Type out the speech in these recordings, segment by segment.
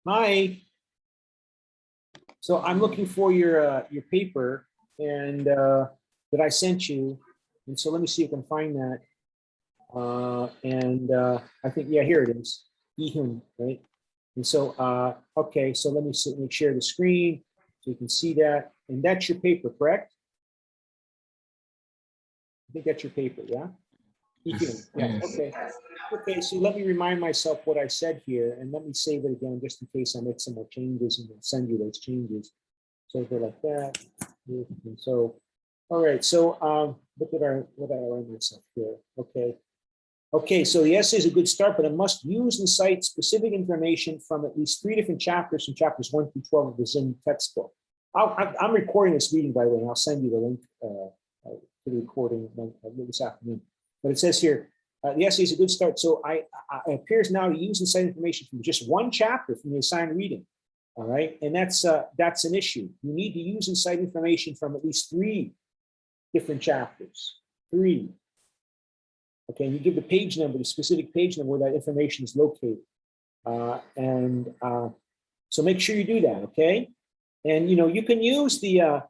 Hi. So I'm looking for your paper and that I sent you. And so let me see if I can find that. I think, yeah, here it is. Ehun, right? And so, okay, so let me share the screen so you can see that. And that's your paper, correct? I think that's your paper, yeah? Ehun, yeah, okay. Okay, so let me remind myself what I said here and let me save it again just in case I make some more changes and then send you those changes. So go like that. And so, all right. So look at what I write myself here. Okay. Okay. So the essay is a good start, but it must use and cite specific information from at least 3 different chapters from chapters 1 through 12 of the Zinn textbook. I'm recording this meeting, by the way, and I'll send you the link to the recording this afternoon. But it says here, the essay is a good start. So it appears now to use and cite information from just one chapter from the assigned reading. All right, and that's an issue. You need to use and cite information from at least 3 different chapters. 3. Okay, and you give the page number, the specific page number where that information is located. So make sure you do that, okay? And you can use the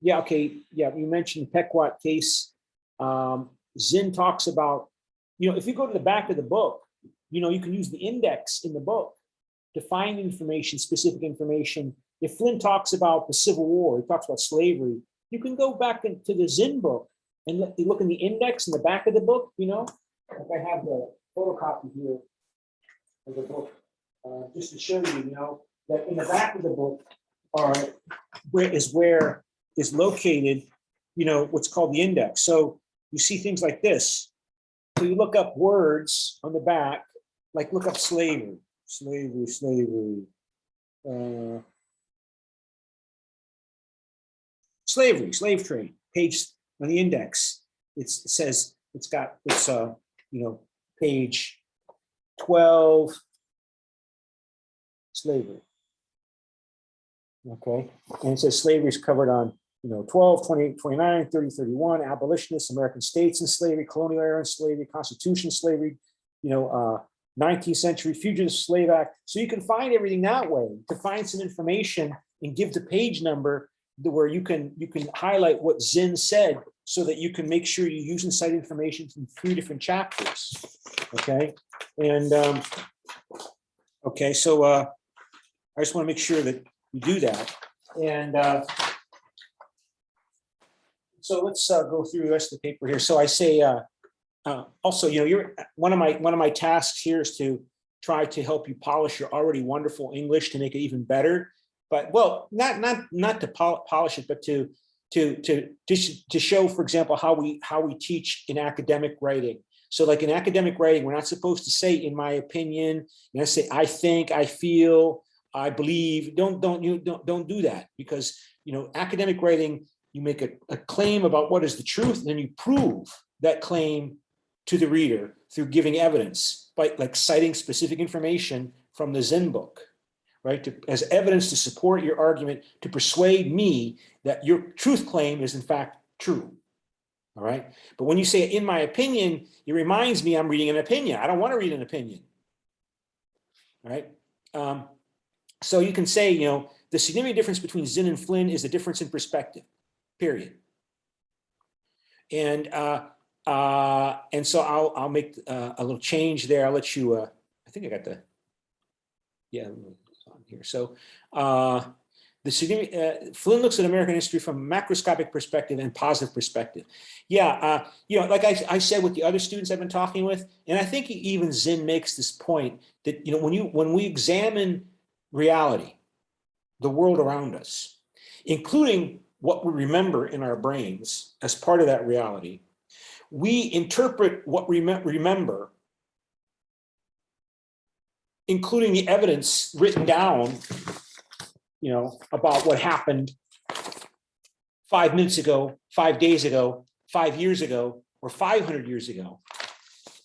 yeah, okay, yeah, you mentioned the Pequot case. Zinn talks about, if you go to the back of the book, you can use the index in the book to find information, specific information. If Flynn talks about the Civil War, he talks about slavery, you can go back into the Zinn book and look in the index in the back of the book, Like I have the photocopy here of the book, just to show you, that in the back of the book where is located, what's called the index. So you see things like this. So you look up words on the back, like look up slavery. Slavery, slave trade, page on the index. It says it's got this, page 12, slavery. Okay, and it says slavery is covered on 12, 28, 29, 30, 31, abolitionists, American states and slavery, colonial era and slavery, Constitution slavery, 19th century Fugitive Slave Act. So you can find everything that way to find some information and give the page number where you can highlight what Zinn said so that you can make sure you use and cite information from 3 different chapters. Okay. And okay, so I just want to make sure that you do that. And so let's go through the rest of the paper here. So I say also, you're one of my tasks here is to try to help you polish your already wonderful English to make it even better. But well, not to polish it, but to show, for example, how we teach in academic writing. So, like in academic writing, we're not supposed to say "in my opinion." Say "I think," "I feel," "I believe." Don't do that, because academic writing, you make a claim about what is the truth, and then you prove that claim to the reader through giving evidence, by like citing specific information from the Zinn book, right? As evidence to support your argument, to persuade me that your truth claim is in fact true. All right. But when you say "in my opinion," it reminds me I'm reading an opinion. I don't want to read an opinion. All right. So you can say, the significant difference between Zinn and Flynn is the difference in perspective, period. And so I'll make a little change there. I'll let you, I think I got the, yeah, on here. So the significant, Flynn looks at American history from a macroscopic perspective and positive perspective. Yeah, like I said with the other students I've been talking with, and I think even Zinn makes this point that, when we examine reality, the world around us, including what we remember in our brains as part of that reality, we interpret what we remember, including the evidence written down, about what happened 5 minutes ago, 5 days ago, 5 years ago, or 500 years ago,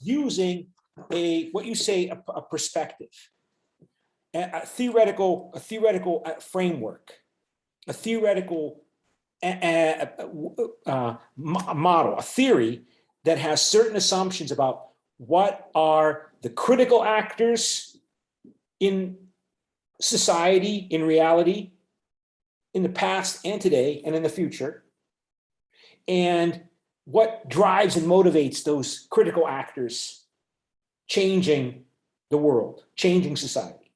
using a perspective, a theoretical framework, a theoretical model, a theory that has certain assumptions about what are the critical actors in society in reality, in the past and today and in the future, and what drives and motivates those critical actors changing the world, changing society.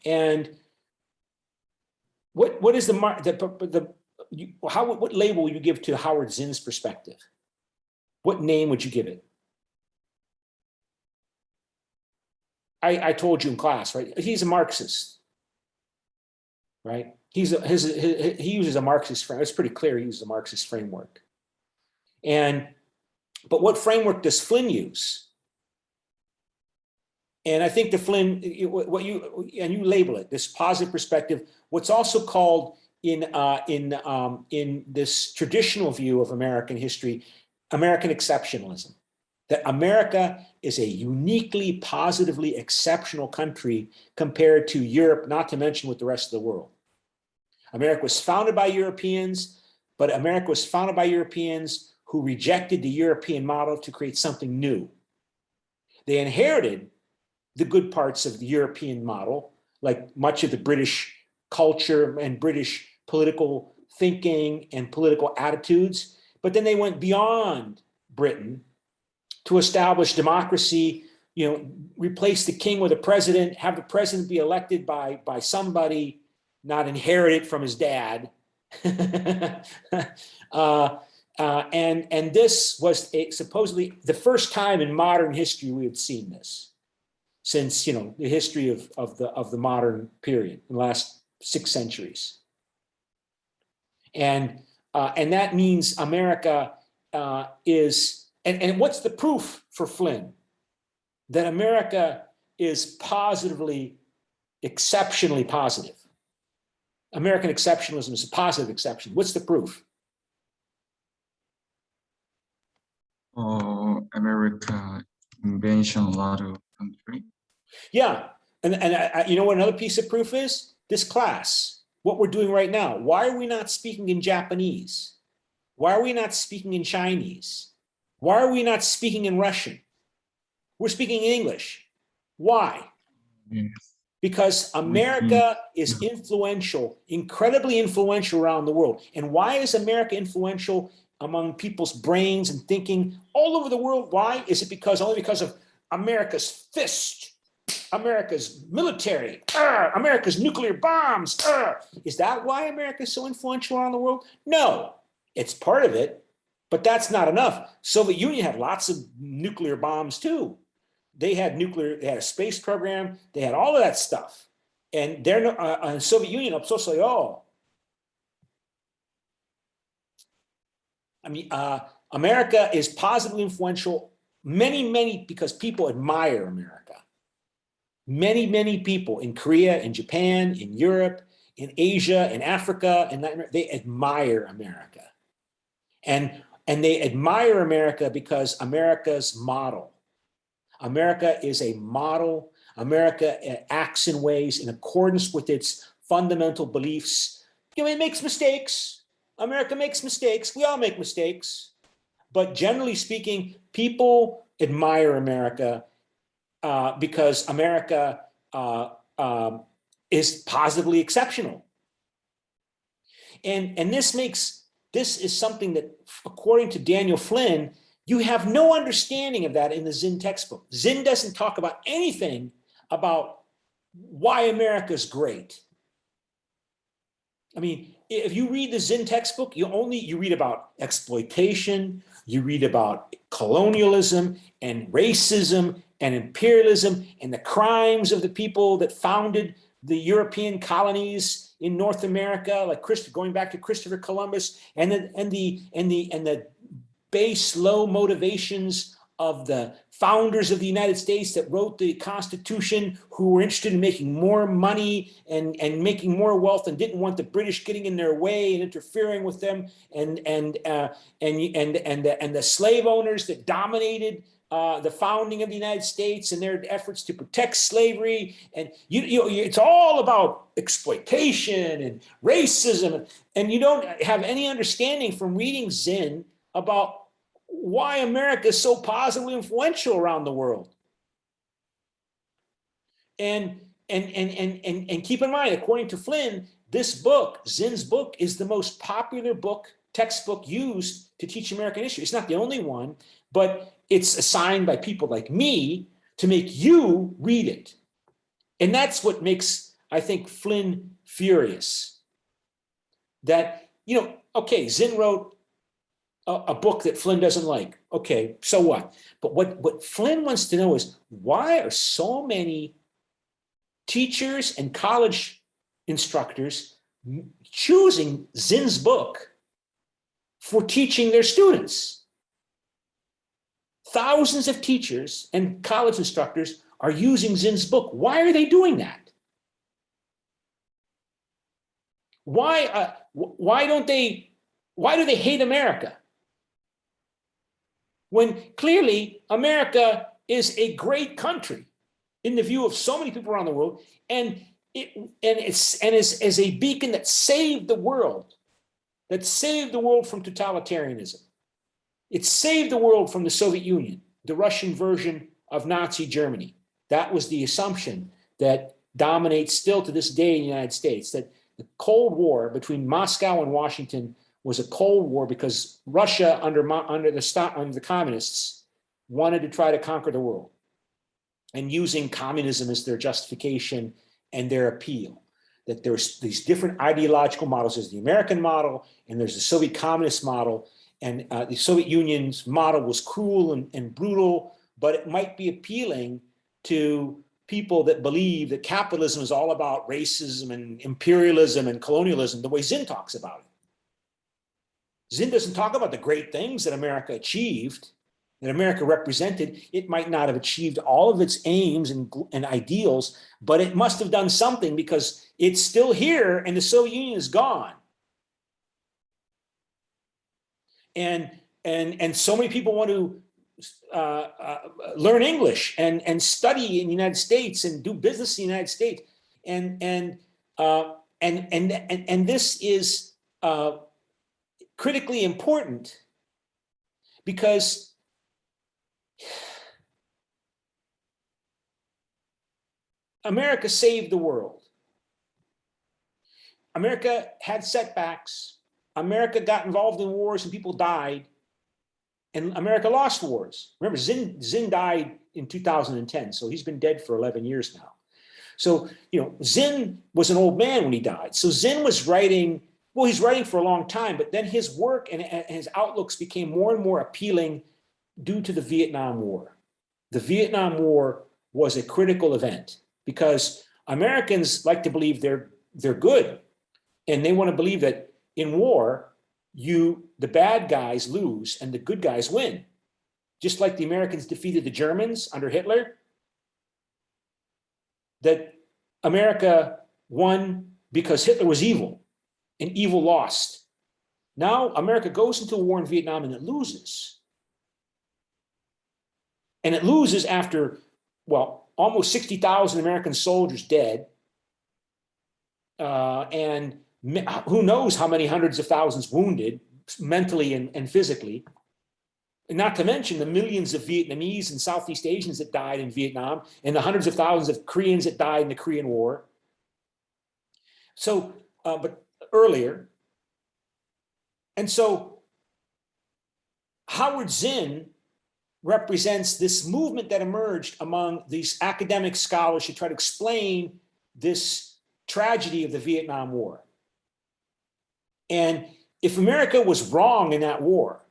And what is what label would you give to Howard Zinn's perspective? What name would you give it? I told you in class, right? He's a Marxist, right? He uses a Marxist framework. It's pretty clear he uses a Marxist framework. But what framework does Flynn use? And I think the Flynn, you label it, this positive perspective, what's also called in this traditional view of American history, American exceptionalism. That America is a uniquely, positively exceptional country compared to Europe, not to mention with the rest of the world. America was founded by Europeans, but America was founded by Europeans who rejected the European model to create something new. They inherited the good parts of the European model, like much of the British culture and British political thinking and political attitudes, but then they went beyond Britain to establish democracy, replace the king with a president, have the president be elected by somebody, not inherited from his dad. And this was supposedly the first time in modern history we had seen this, since the history of the modern period, in the last 6 centuries. And that means America is. And what's the proof for Flynn that America is positively, exceptionally positive? American exceptionalism is a positive exception. What's the proof? America invention a lot of country. Yeah, and you know what another piece of proof is? This class, what we're doing right now. Why are we not speaking in Japanese? Why are we not speaking in Chinese? Why are we not speaking in Russian? We're speaking in English. Why? Yes. Because America is influential, incredibly influential around the world. And why is America influential among people's brains and thinking all over the world? Why? Is it only because of America's fist, America's military, America's nuclear bombs? Is that why America is so influential around the world? No, it's part of it. But that's not enough. Soviet Union had lots of nuclear bombs too. They had a space program, they had all of that stuff. And they're Soviet Union, America is positively influential, many, because people admire America. Many people in Korea, in Japan, in Europe, in Asia, in Africa, and they admire America. And they admire America because America's model. America is a model. America acts in ways in accordance with its fundamental beliefs. It makes mistakes. America makes mistakes. We all make mistakes. But generally speaking, people admire America because America is positively exceptional. And this is something that, according to Daniel Flynn, you have no understanding of that in the Zinn textbook. Zinn doesn't talk about anything about why America is great. I mean, if you read the Zinn textbook, you read about exploitation, you read about colonialism and racism and imperialism and the crimes of the people that founded the European colonies in North America, like going back to Christopher Columbus, and the base low motivations of the founders of the United States that wrote the Constitution, who were interested in making more money and making more wealth and didn't want the British getting in their way and interfering with them, and the slave owners that dominated the founding of the United States and their efforts to protect slavery. And it's all about exploitation and racism. And you don't have any understanding from reading Zinn about why America is so positively influential around the world. And and keep in mind, according to Flynn, this book, Zinn's book, is the most popular book, textbook used to teach American history. It's not the only one, but it's assigned by people like me to make you read it. And that's what makes, I think, Flynn furious. That, okay, Zinn wrote a book that Flynn doesn't like. Okay, so what? But what Flynn wants to know is, why are so many teachers and college instructors choosing Zinn's book for teaching their students? Thousands of teachers and college instructors are using Zinn's book. Why are they doing that? Why do they hate America? When clearly America is a great country in the view of so many people around the world, and is a beacon that saved the world from totalitarianism. It saved the world from the Soviet Union, the Russian version of Nazi Germany. That was the assumption that dominates still to this day in the United States, that the Cold War between Moscow and Washington was a Cold War because Russia, under the communists, wanted to try to conquer the world, and using communism as their justification and their appeal. That there's these different ideological models. There's the American model, and there's the Soviet communist model. And the Soviet Union's model was cruel and brutal, but it might be appealing to people that believe that capitalism is all about racism and imperialism and colonialism, the way Zinn talks about it. Zinn doesn't talk about the great things that America achieved, that America represented. It might not have achieved all of its aims and ideals, but it must have done something, because it's still here and the Soviet Union is gone. And so many people want to learn English and study in the United States and do business in the United States. And this is critically important, because America saved the world. America had setbacks. America got involved in wars and people died, and America lost wars. Remember, Zinn died in 2010, so he's been dead for 11 years now. So, Zinn was an old man when he died. So Zinn was writing, well, he's writing for a long time, but then his work and his outlooks became more and more appealing due to the Vietnam War. The Vietnam War was a critical event, because Americans like to believe they're good, and they want to believe that in war, the bad guys lose and the good guys win. Just like the Americans defeated the Germans under Hitler, that America won because Hitler was evil and evil lost. Now America goes into a war in Vietnam and it loses. And it loses after, almost 60,000 American soldiers dead, and who knows how many hundreds of thousands wounded, mentally and physically. And not to mention the millions of Vietnamese and Southeast Asians that died in Vietnam, and the hundreds of thousands of Koreans that died in the Korean War. So, but earlier. And so Howard Zinn represents this movement that emerged among these academic scholars to try to explain this tragedy of the Vietnam War. And if America was wrong in that war,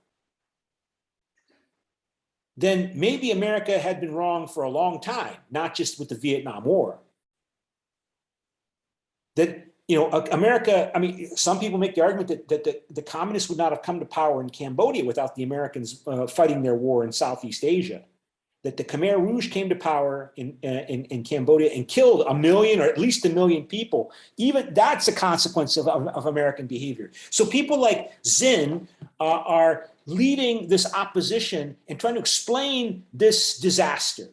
then maybe America had been wrong for a long time, not just with the Vietnam War. That, America, some people make the argument that the communists would not have come to power in Cambodia without the Americans fighting their war in Southeast Asia. That the Khmer Rouge came to power in Cambodia and killed 1 million or at least 1 million people. Even that's a consequence of American behavior. So people like Zinn are leading this opposition and trying to explain this disaster.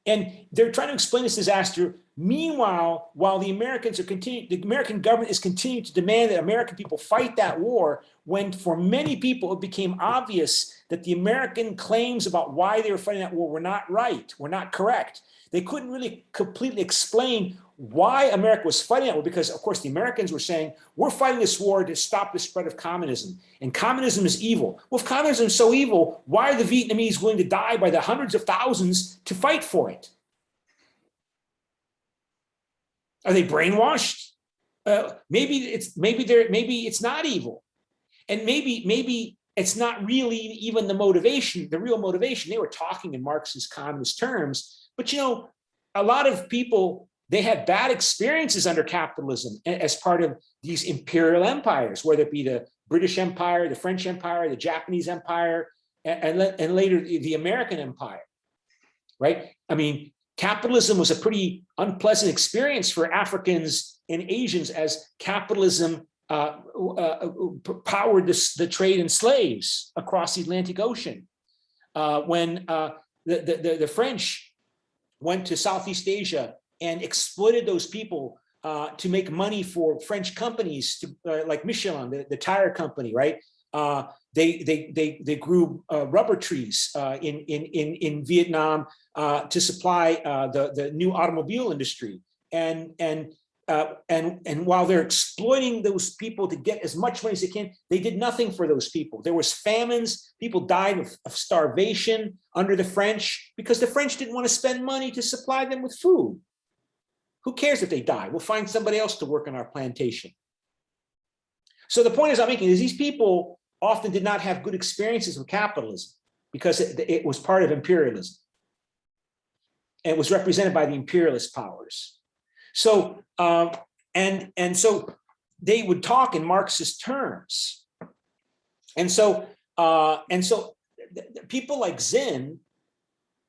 And they're trying to explain this disaster Meanwhile, while the American government is continuing to demand that American people fight that war, when for many people it became obvious that the American claims about why they were fighting that war were not right, were not correct. They couldn't really completely explain why America was fighting that war, because of course the Americans were saying, we're fighting this war to stop the spread of communism, and communism is evil. Well, if communism is so evil, why are the Vietnamese willing to die by the hundreds of thousands to fight for it? Are they brainwashed? Maybe it's not evil, and maybe it's not really even the motivation, the real motivation. They were talking in Marxist communist terms, but a lot of people, they had bad experiences under capitalism as part of these imperial empires, whether it be the British Empire, the French Empire, the Japanese Empire, and later the American Empire, right? I mean, capitalism was a pretty unpleasant experience for Africans and Asians as capitalism powered the trade in slaves across the Atlantic Ocean. When the French went to Southeast Asia and exploited those people to make money for French companies, like Michelin, the tire company, right? They grew rubber trees in Vietnam to supply the new automobile industry, and while they're exploiting those people to get as much money as they can, they did nothing for those people. There was famines. People died of starvation under the French because the French didn't want to spend money to supply them with food. Who cares if they die? We'll find somebody else to work on our plantation. So the point is I'm making is these people often did not have good experiences with capitalism because it was part of imperialism. And it was represented by the imperialist powers. So, and so they would talk in Marxist terms. And so people like Zinn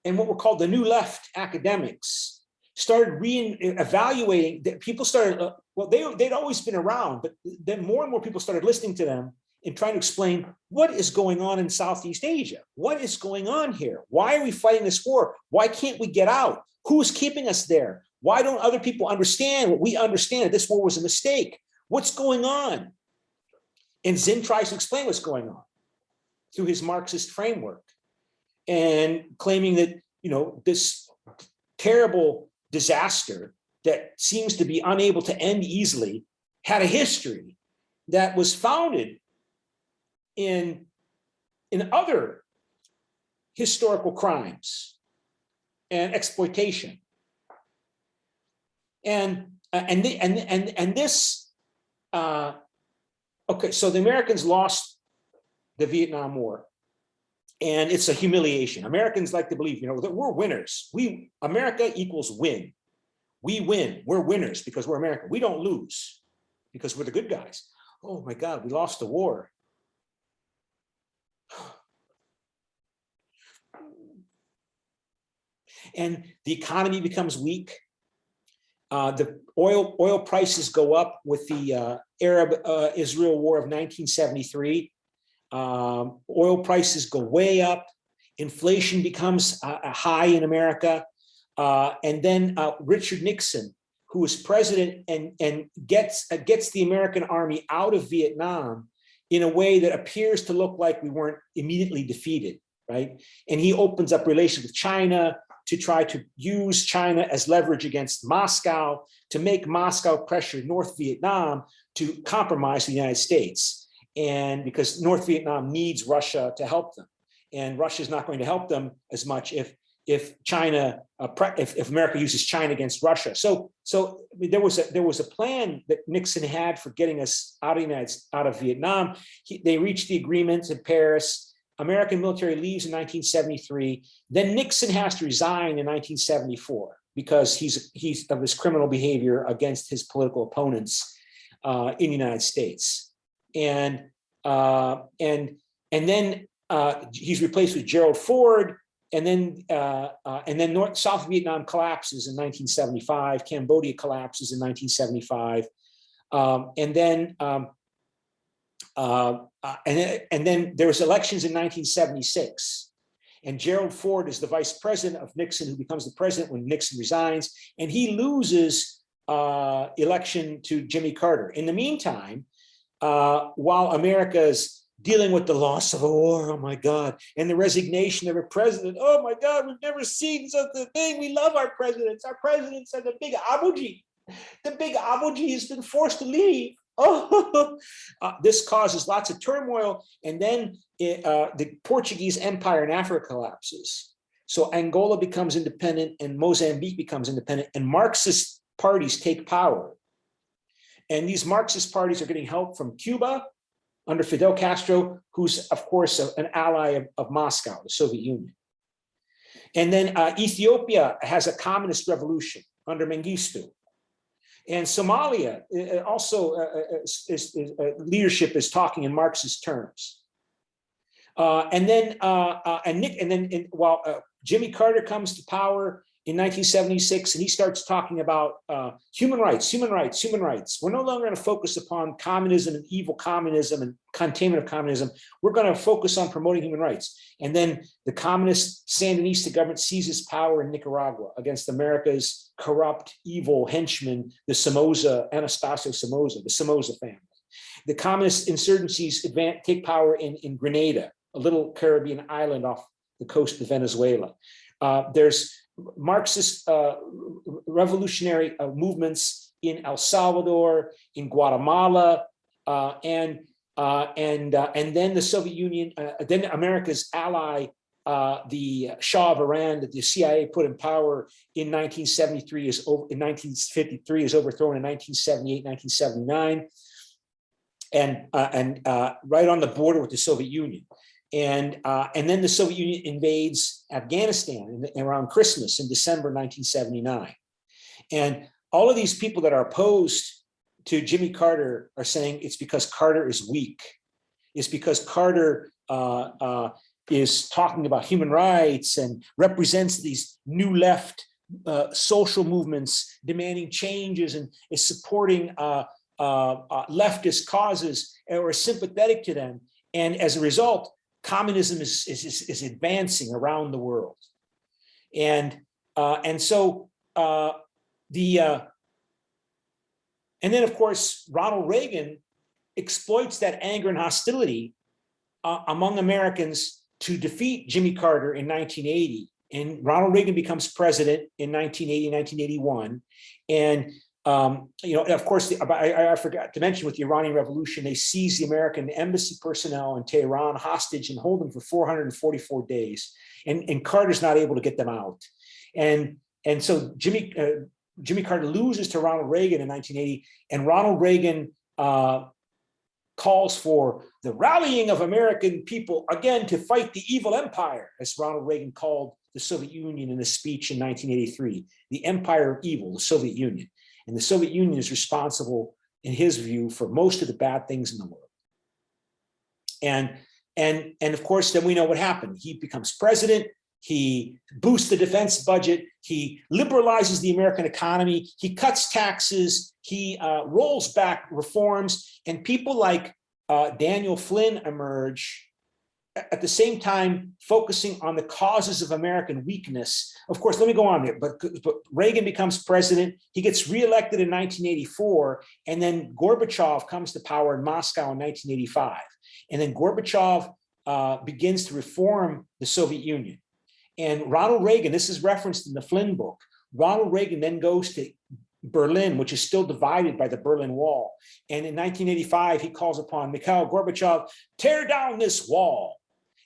and what were called the New Left academics started evaluating that. People started, well, they'd always been around, but then more and more people started listening to them and trying to explain what is going on in Southeast Asia. What is going on here? Why are we fighting this war? Why can't we get out? Who's keeping us there? Why don't other people understand what we understand, that this war was a mistake? What's going on? And Zinn tries to explain what's going on through his Marxist framework and claiming that, this terrible disaster that seems to be unable to end easily had a history that was founded in other historical crimes and exploitation. And this, okay, so the Americans lost the Vietnam War, and it's a humiliation. Americans like to believe, that we're winners. America equals win. We win. We're winners because we're American. We don't lose because we're the good guys. Oh my God, we lost the war. And the economy becomes weak. The oil prices go up with the Arab-Israel War of 1973. Oil prices go way up. Inflation becomes high in America. And then Richard Nixon, who was president and gets the American army out of Vietnam in a way that appears to look like we weren't immediately defeated, right? And he opens up relations with China to try to use China as leverage against Moscow, to make Moscow pressure North Vietnam to compromise the United States. And because North Vietnam needs Russia to help them. And Russia's not going to help them as much if America uses China against Russia. So there was a plan that Nixon had for getting us out of Vietnam. They reached the agreement in Paris. American military leaves in 1973. Then Nixon has to resign in 1974 because he's of his criminal behavior against his political opponents in the United States. And then he's replaced with Gerald Ford. And then South Vietnam collapses in 1975. Cambodia collapses in 1975. And then there was elections in 1976. And Gerald Ford is the vice president of Nixon, who becomes the president when Nixon resigns, and he loses election to Jimmy Carter. In the meantime, while America's dealing with the loss of a war, oh my God, and the resignation of a president, oh my God, we've never seen such a thing. We love our presidents. Our presidents are the big abuji. The big abuji has been forced to leave. Oh, this causes lots of turmoil. And then the Portuguese empire in Africa collapses. So Angola becomes independent and Mozambique becomes independent, and Marxist parties take power. And these Marxist parties are getting help from Cuba under Fidel Castro, who's, of course, an ally of Moscow, the Soviet Union. And then Ethiopia has a communist revolution under Mengistu. And Somalia also leadership is talking in Marxist terms. While Jimmy Carter comes to power in 1976, and he starts talking about human rights, human rights, human rights. We're no longer going to focus upon communism and evil communism and containment of communism. We're going to focus on promoting human rights. And then the communist Sandinista government seizes power in Nicaragua against America's corrupt, evil henchmen, the Somoza, Anastasio Somoza, the Somoza family. The communist insurgencies take power in Grenada, a little Caribbean island off the coast of Venezuela. There's Marxist revolutionary movements in El Salvador, in Guatemala, and then the Soviet Union, then America's ally, the Shah of Iran, that the CIA put in power in 1973 in 1953 is overthrown in 1978, 1979, and right on the border with the Soviet Union. And then the Soviet Union invades Afghanistan around Christmas in December 1979. And all of these people that are opposed to Jimmy Carter are saying it's because Carter is weak. It's because Carter is talking about human rights and represents these new left social movements demanding changes and is supporting leftist causes or is sympathetic to them. And as a result, communism is advancing around the world, and then of course Ronald Reagan exploits that anger and hostility among Americans to defeat Jimmy Carter in 1980, and Ronald Reagan becomes president in 1980, 1981, and of course, I forgot to mention with the Iranian Revolution, they seized the American embassy personnel in Tehran hostage and hold them for 444 days. And Carter's not able to get them out. And so Jimmy Carter loses to Ronald Reagan in 1980, and Ronald Reagan calls for the rallying of American people again to fight the evil empire, as Ronald Reagan called the Soviet Union in a speech in 1983, the empire of evil, the Soviet Union. And the Soviet Union is responsible, in his view, for most of the bad things in the world. And of course, then we know what happened. He becomes president. He boosts the defense budget. He liberalizes the American economy. He cuts taxes. He rolls back reforms. And people like Daniel Flynn emerge, at the same time focusing on the causes of American weakness. Of course, let me go on there, but Reagan becomes president, he gets reelected in 1984, and then Gorbachev comes to power in Moscow in 1985. And then Gorbachev begins to reform the Soviet Union. And Ronald Reagan, this is referenced in the Flynn book, Ronald Reagan then goes to Berlin, which is still divided by the Berlin Wall. And in 1985, he calls upon Mikhail Gorbachev, tear down this wall.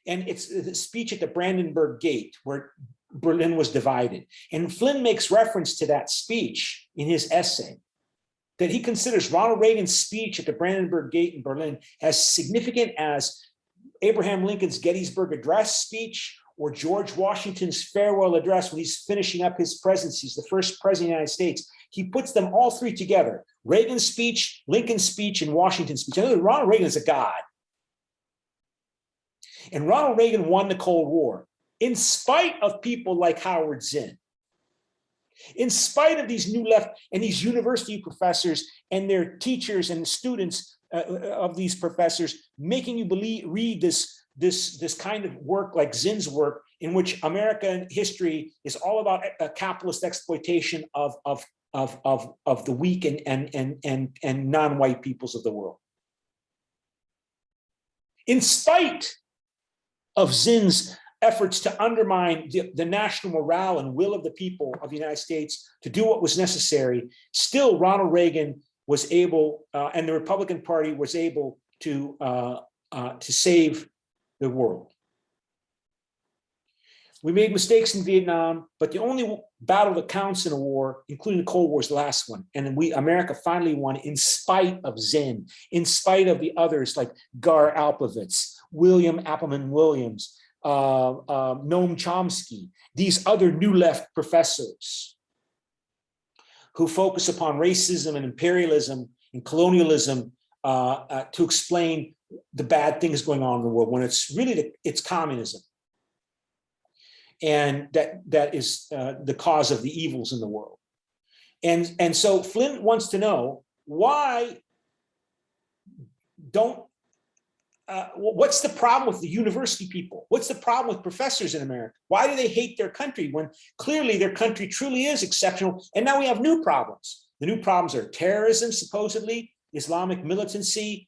And it's a speech at the Brandenburg Gate where Berlin was divided. And Flynn makes reference to that speech in his essay, that he considers Ronald Reagan's speech at the Brandenburg Gate in Berlin as significant as Abraham Lincoln's Gettysburg Address speech or George Washington's farewell address when he's finishing up his presidency, the first president of the United States. He puts them all three together, Reagan's speech, Lincoln's speech, and Washington's speech. I know Ronald Reagan is a god. And Ronald Reagan won the Cold War in spite of people like Howard Zinn, in spite of these new left and these university professors and their teachers and students of these professors making you read this this kind of work like Zinn's work, in which American history is all about a capitalist exploitation of the weak and non-white peoples of the world. In spite of Zinn's efforts to undermine the national morale and will of the people of the United States to do what was necessary, still Ronald Reagan was able, and the Republican Party was able to save the world. We made mistakes in Vietnam, but the only battle that counts in a war, including the Cold War, is the last one. And America finally won in spite of Zinn, in spite of the others like Gar Alpovitz, William Appleman Williams, Noam Chomsky, these other new left professors who focus upon racism and imperialism and colonialism to explain the bad things going on in the world, when it's really it's communism. And that is the cause of the evils in the world. And so Flynn wants to know, why don't, what's the problem with the university people? What's the problem with professors in America? Why do they hate their country when clearly their country truly is exceptional? And now we have new problems. The new problems are terrorism, supposedly, Islamic militancy,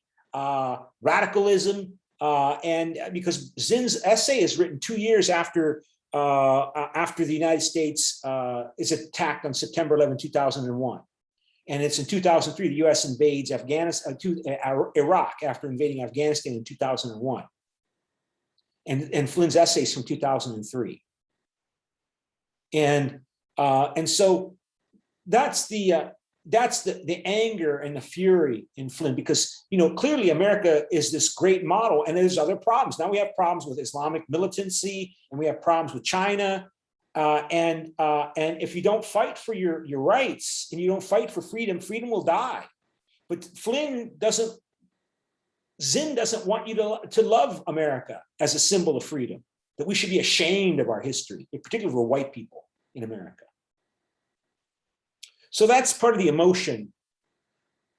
radicalism, and because Zinn's essay is written 2 years after the United States is attacked on September 11, 2001. And it's in 2003, the US invades Afghanistan, Iraq after invading Afghanistan in 2001. And Flynn's essay is from 2003. And so that's the anger and the fury in Flynn, because, you know, clearly America is this great model, and there's other problems. Now we have problems with Islamic militancy, and we have problems with China. And if you don't fight for your rights and you don't fight for freedom, freedom will die. But Zinn doesn't want you to love America as a symbol of freedom, that we should be ashamed of our history, particularly for white people in America. So that's part of the emotion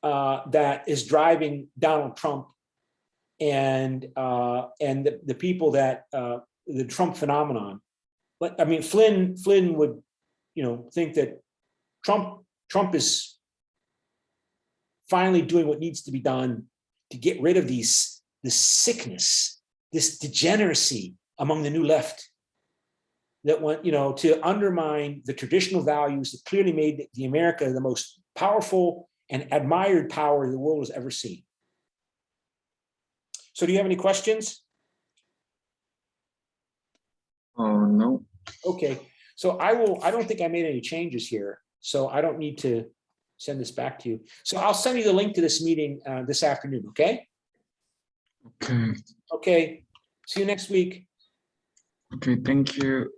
that is driving Donald Trump and the people that the Trump phenomenon. But I mean, Flynn would, you know, think that Trump is finally doing what needs to be done to get rid of this sickness, this degeneracy among the new left, that want, you know, to undermine the traditional values that clearly made the America the most powerful and admired power the world has ever seen. So do you have any questions? Oh, no. Okay, so I don't think I made any changes here, so I don't need to send this back to you. So I'll send you the link to this meeting this afternoon, okay? Okay. Okay, see you next week. Okay, thank you.